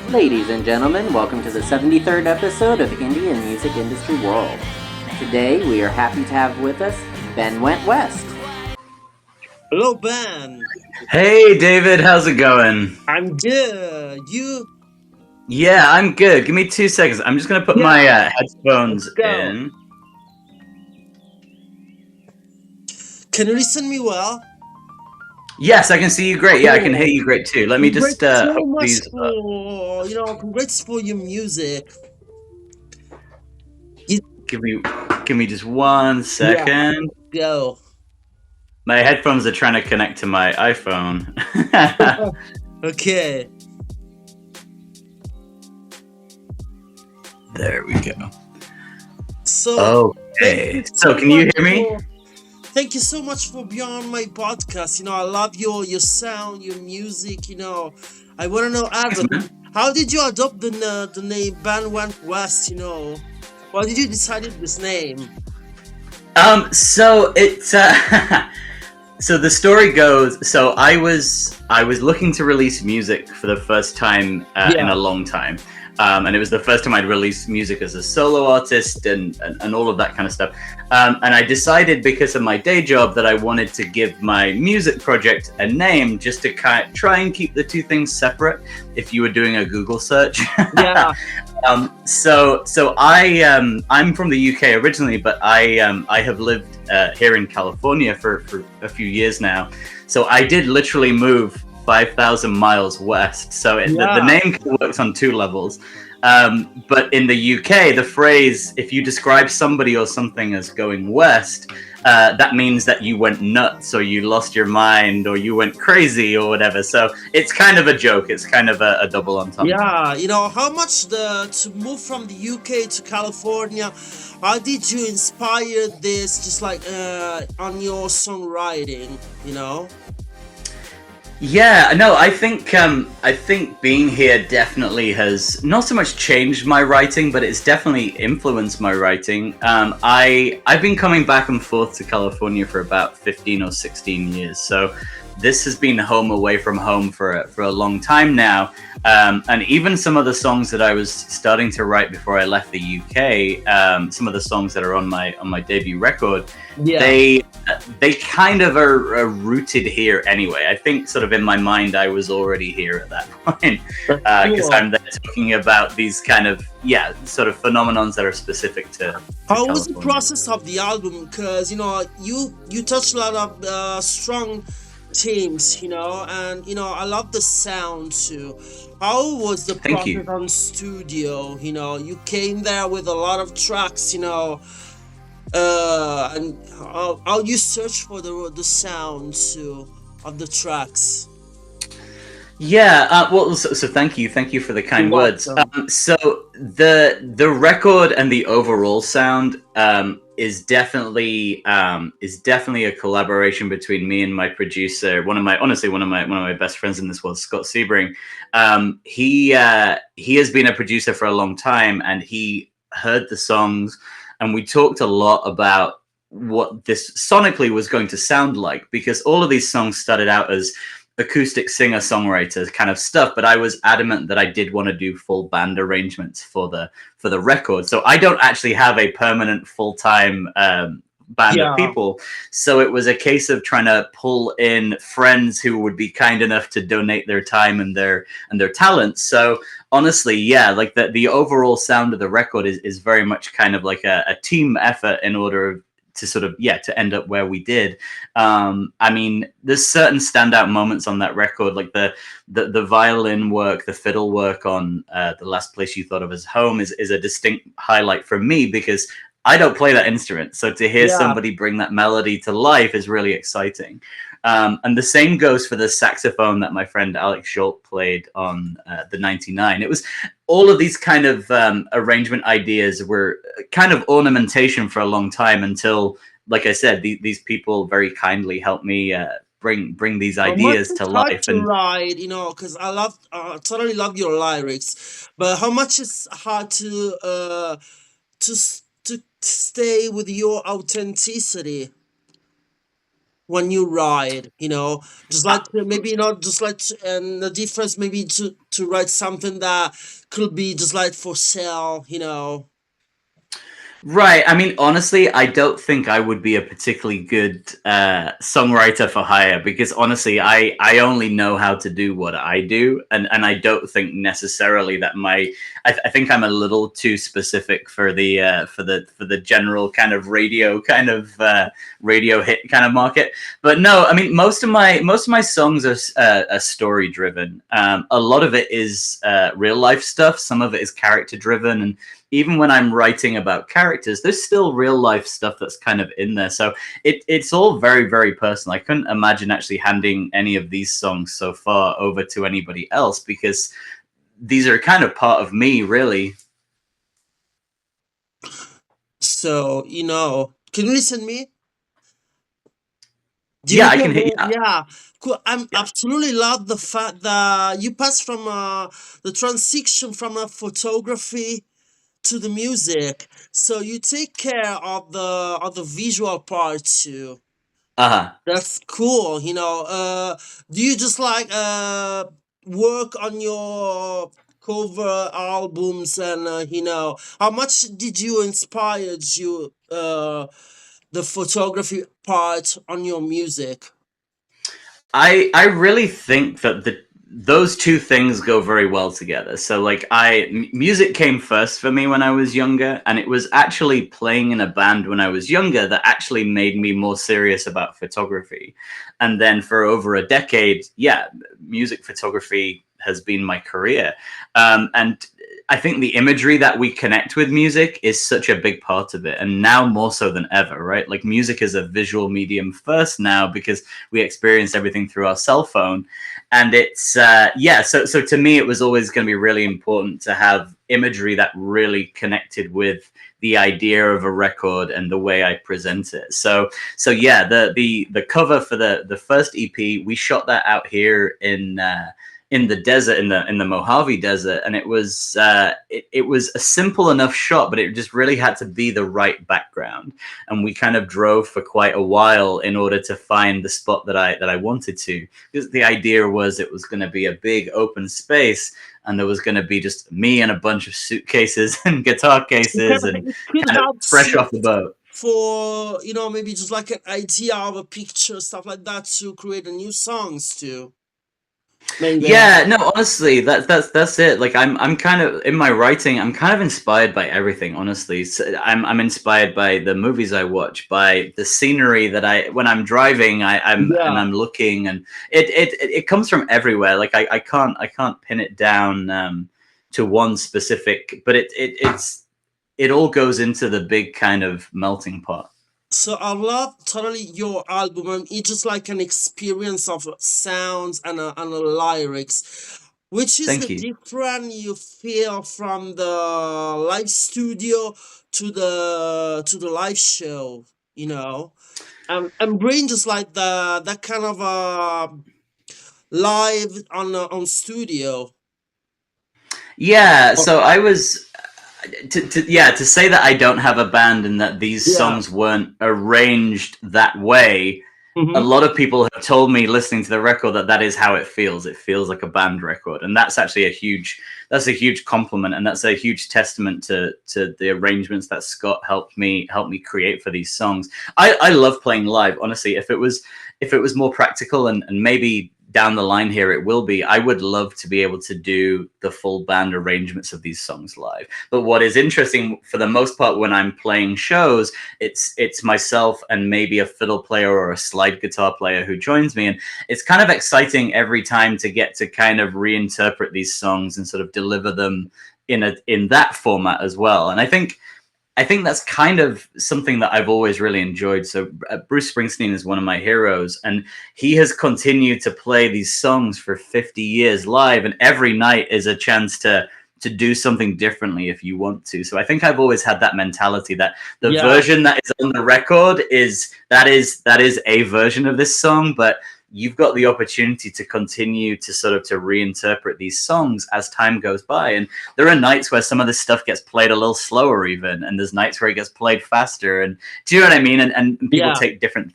Ladies and gentlemen, welcome to the 73rd episode of Indie and Music Industry World. Today we are happy to have with us Ben Went West. Hello, Ben. Hey, David, how's it going? I'm good. You? Yeah, I'm good. Give me 2 seconds. I'm just going to put my headphones Let's go. in. Can you listen me well? Yes, I can see you great. Yeah, I can hear you great too. Let me just Congrats so hook much these up. congrats for your music. Give me just 1 second. Go. My headphones are trying to connect to my iPhone. Okay. There we go. So, Okay. So, can you hear me? Thank you so much for being on my podcast. I love your sound, your music. I want to know, Adam, how did you adopt the name Ben Went West? Why did you decide this name? So it's so the story goes. So I was looking to release music for the first time in a long time. And it was the first time I'd released music as a solo artist and all of that kind of stuff. And I decided, because of my day job, that I wanted to give my music project a name, just to try and keep the two things separate if you were doing a Google search. Yeah. So I'm from the UK originally, but I have lived here in California for a few years now. So I did literally move 5,000 miles west. So the name works on two levels. But in the UK, the phrase, if you describe somebody or something as going west, that means that you went nuts, or you lost your mind, or you went crazy, or whatever. So it's kind of a joke. It's kind of a double entendre. Yeah, how much to move from the UK to California, how did you inspire this, just like on your songwriting, Yeah, no, I think being here definitely has not so much changed my writing, but it's definitely influenced my writing. I've been coming back and forth to California for about 15 or 16 years, so this has been home away from home for a long time now. And even some of the songs that I was starting to write before I left the UK, some of the songs that are on my debut record, they kind of are rooted here anyway. I think sort of in my mind I was already here at that point, because I'm there talking about these kind of sort of phenomenons that are specific to how was the process of the album? Because you touched a lot of strong themes, and I love the sound too. How was the process on studio? You came there with a lot of tracks, and how you search for the sound too of the tracks. Yeah, well, so thank you for the kind words. So the record and the overall sound is definitely a collaboration between me and my producer, one of my best friends in this world, Scott Sebring. He has been a producer for a long time, and he heard the songs, and we talked a lot about what this sonically was going to sound like, because all of these songs started out as acoustic singer-songwriters kind of stuff, but I was adamant that I did want to do full band arrangements for the record. So I don't actually have a permanent full-time band of people. So it was a case of trying to pull in friends who would be kind enough to donate their time and their talents. So honestly, like the overall sound of the record is very much kind of like a team effort in order to sort of to end up where we did. I mean, there's certain standout moments on that record, like the violin work, the fiddle work on The Last Place You Thought of As Home is a distinct highlight for me, because I don't play that instrument. So to hear somebody bring that melody to life is really exciting. And the same goes for the saxophone that my friend Alex Schultz played on the 99. It was all of these kind of arrangement ideas were kind of ornamentation for a long time, until, like I said, these people very kindly helped me bring these ideas to life. And because I totally love your lyrics, but how much is hard to stay with your authenticity? when you write, just like maybe not just like and the difference maybe to write something that could be just like for sale. Right. I mean, honestly, I don't think I would be a particularly good songwriter for hire because honestly, I only know how to do what I do, and I don't think necessarily that I think I'm a little too specific for the general kind of radio hit kind of market. But no, I mean, most of my songs are story driven. A lot of it is real life stuff. Some of it is character driven, and even when I'm writing about characters, there's still real life stuff that's kind of in there. So it's all very, very personal. I couldn't imagine actually handing any of these songs so far over to anybody else because these are kind of part of me, really. So, can you listen me? Do you Yeah, I hear can hit. me? Yeah, Yeah, cool. I'm yeah. absolutely love the fact that you pass from the transition from photography to the music. So you take care of the visual part too. Uh huh. That's cool. Do you just like work on your cover albums and how much did you inspired you the photography part on your music? I really think that those two things go very well together. So like music came first for me when I was younger, and it was actually playing in a band when I was younger that actually made me more serious about photography. And then for over a decade, yeah, music photography has been my career. And I think the imagery that we connect with music is such a big part of it, and now more so than ever, right? Like music is a visual medium first now because we experience everything through our cell phone, and it's yeah. So to me, it was always going to be really important to have imagery that really connected with the idea of a record and the way I present it. So yeah, the cover for the first EP, we shot that out here in the desert, in the Mojave Desert, and it was it was a simple enough shot, but it just really had to be the right background. And we kind of drove for quite a while in order to find the spot that I wanted to, because the idea was it was going to be a big open space, and there was going to be just me and a bunch of suitcases and guitar cases and It could kind of help fresh off the boat. for maybe just like an idea of a picture, stuff like that, to create a new songs too. Maybe. Yeah, no, honestly, that's it. Like I'm kind of in my writing, I'm kind of inspired by everything, honestly. So I'm inspired by the movies I watch, by the scenery that when I'm driving, Yeah. I'm looking, and it comes from everywhere. Like I can't pin it down to one specific, but it all goes into the big kind of melting pot. So I love totally your album, and it's just like an experience of sounds and lyrics. Which is the Thank you. difference you feel from the live studio to the live show, and bring just like the that kind of live on studio. Yeah, so I was to say that I don't have a band and that these Yeah. songs weren't arranged that way. A Mm-hmm. lot of people have told me listening to the record that is how it feels. It feels like a band record, and that's actually a huge compliment, and that's a huge testament to the arrangements that Scott helped me create for these songs. I love playing live. Honestly, if it was more practical, and maybe down the line here it will be, I would love to be able to do the full band arrangements of these songs live. But what is interesting, for the most part, when I'm playing shows, it's myself and maybe a fiddle player or a slide guitar player who joins me, and it's kind of exciting every time to get to kind of reinterpret these songs and sort of deliver them in that format as well. And I think that's kind of something that I've always really enjoyed. So Bruce Springsteen is one of my heroes, and he has continued to play these songs for 50 years live, and every night is a chance to do something differently if you want to. So I think I've always had that mentality that the Yeah. version that is on the record is a version of this song, but you've got the opportunity to continue to reinterpret these songs as time goes by. And there are nights where some of this stuff gets played a little slower even, and there's nights where it gets played faster. And do you know what I mean? And people Yeah. take different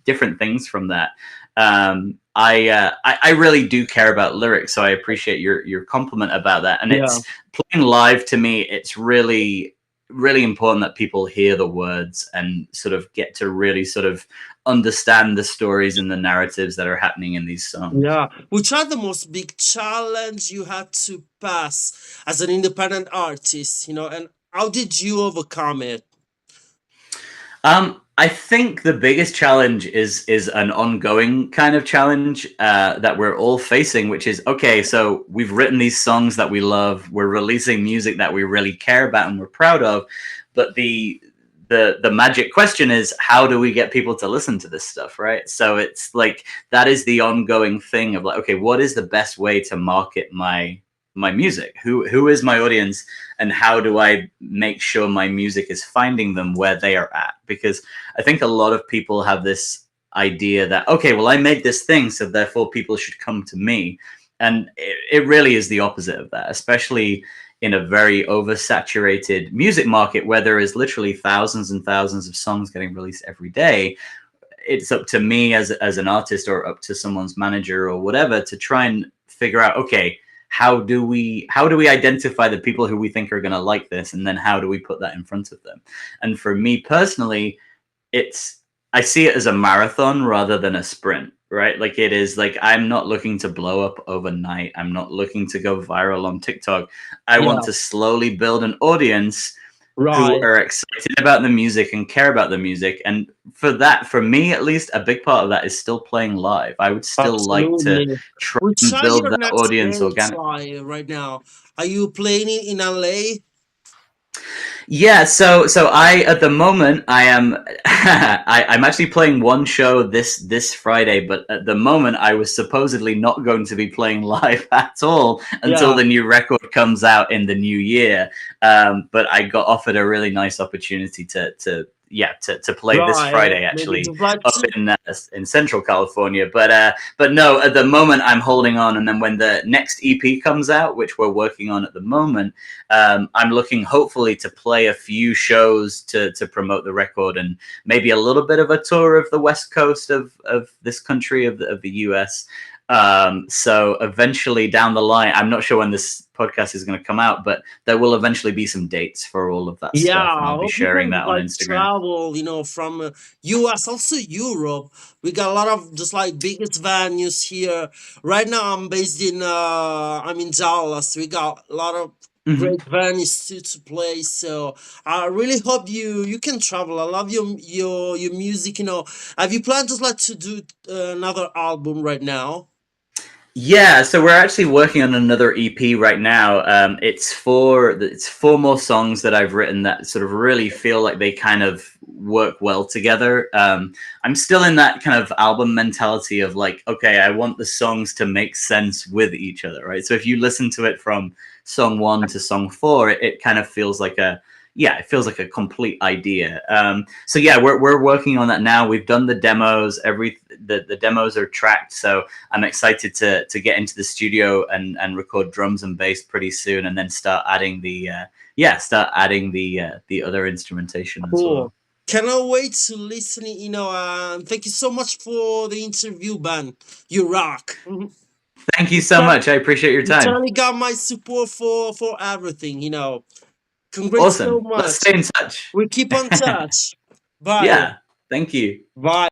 different things from that. I really do care about lyrics, so I appreciate your compliment about that. And Yeah. it's playing live to me. It's really important that people hear the words and sort of get to really sort of understand the stories and the narratives that are happening in these songs. Yeah. Which are the most big challenge you had to pass as an independent artist, and how did you overcome it? I think the biggest challenge is an ongoing kind of challenge that we're all facing, which is, okay, so we've written these songs that we love, we're releasing music that we really care about and we're proud of, but the magic question is, how do we get people to listen to this stuff, right? So it's like, that is the ongoing thing of like, okay, what is the best way to market my music? Who is my audience, and how do I make sure my music is finding them where they are at? Because I think a lot of people have this idea that, okay, well, I made this thing, so therefore people should come to me. And it really is the opposite of that, especially in a very oversaturated music market where there is literally thousands and thousands of songs getting released every day. It's up to me as an artist, or up to someone's manager or whatever, to try and figure out, okay, how do we identify the people who we think are going to like this, and then how do we put that in front of them? And for me personally, I see it as a marathon rather than a sprint, right? Like, it is like, I'm not looking to blow up overnight. I'm not looking to go viral on TikTok. I want to slowly build an audience who are excited about the music and care about the music. And for that, for me at least, a big part of that is still playing live. I would still like to try and build that audience organically. Right now, are you playing it in LA? Yeah, so I, at the moment, I am I'm actually playing one show this Friday, but at the moment I was supposedly not going to be playing live at all until the new record comes out in the new year. But I got offered a really nice opportunity to play this Friday, actually, up in Central California. But no, at the moment I'm holding on, and then when the next EP comes out, which we're working on at the moment, I'm looking hopefully to play a few shows to promote the record, and maybe a little bit of a tour of the West Coast of this country, of the US. So eventually down the line, I'm not sure when this podcast is going to come out, but there will eventually be some dates for all of that stuff, and I'll be sharing that on Instagram. Travel, from US, also Europe. We got a lot of just like biggest venues here. Right now, I'm in Dallas. We got a lot of great venues to play. So I really hope you can travel. I love your music. Have you planned just like to do another album right now? Yeah, so we're actually working on another EP right now. It's four more songs that I've written that sort of really feel like they kind of work well together. I'm still in that kind of album mentality of like, okay, I want the songs to make sense with each other, right? So if you listen to it from song 1 to song 4, it kind of feels like it feels like a complete idea. So yeah, we're working on that now. We've done the demos. The demos are tracked. So I'm excited to get into the studio and record drums and bass pretty soon, and then start adding the other instrumentation as well. Cannot wait to listen. Thank you so much for the interview, Ben. You rock. Thank you so much. I appreciate your time. You totally got my support for everything. Congrats so much. Let's stay in touch. We keep on touch. Bye. Yeah. Thank you. Bye.